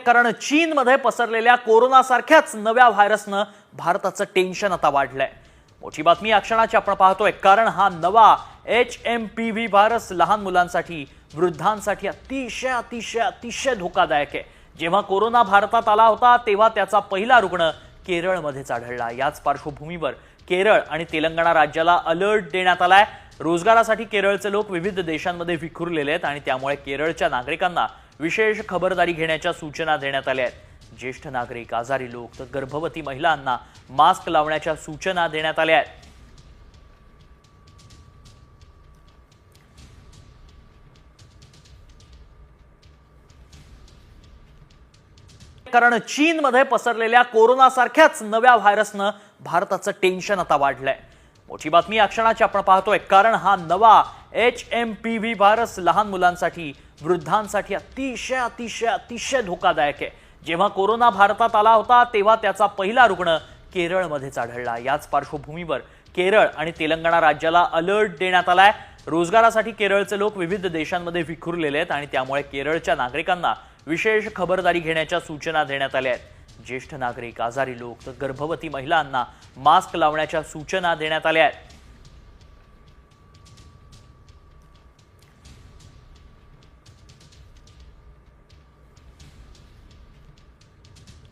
कारण चीनमध्ये पसरलेल्या कोरोनासारख्याच नव्या व्हायरसनं भारताचं टेन्शन आता वाढलंय। मोठी बातमी या क्षणाची आपण पाहतोय, कारण हा नवा HMPV व्हायरस लहान मुलांसाठी, वृद्धांसाठी अतिशय अतिशय अतिशय धोकादायक आहे। जेव्हा कोरोना भारतात आला होता तेव्हा त्याचा पहिला रुग्ण केरळमध्येच आढळला। याच पार्श्वभूमीवर केरळ आणि तेलंगणा राज्याला अलर्ट देण्यात आलाय। रोजगारासाठी केरळचे लोक विविध देशांमध्ये विखुरलेले आहेत आणि त्यामुळे केरळच्या नागरिकांना विशेष खबरदारी घेण्याच्या सूचना देण्यात आल्या आहेत। ज्येष्ठ नागरिक, आजारी लोक तर गर्भवती महिलांना मास्क लावण्याच्या सूचना देण्यात आल्या आहेत। कारण चीनमध्ये पसरलेल्या कोरोनासारख्याच नव्या व्हायरसनं भारताचं टेन्शन आता वाढलंय। मोठी बातमी या क्षणाची आपण पाहतोय, कारण हा नवा HMPV व्हायरस लहान मुलांसाठी, वृद्धांसाठी अतिशय अतिशय अतिशय धोकादायक आहे। जेव्हा कोरोना भारतात आला होता तेव्हा त्याचा पहिला रुग्ण केरळमध्येच आढळला। याच पार्श्वभूमीवर केरळ आणि तेलंगणा राज्याला अलर्ट देण्यात आलाय। रोजगारासाठी केरळचे लोक विविध देशांमध्ये विखुरलेले आहेत आणि त्यामुळे केरळच्या नागरिकांना विशेष खबरदारी घेण्याच्या सूचना देण्यात आल्या आहेत। ज्येष्ठ नागरिक, आजारी लोक तर गर्भवती महिलांना मास्क लावण्याच्या सूचना देण्यात आल्या आहेत।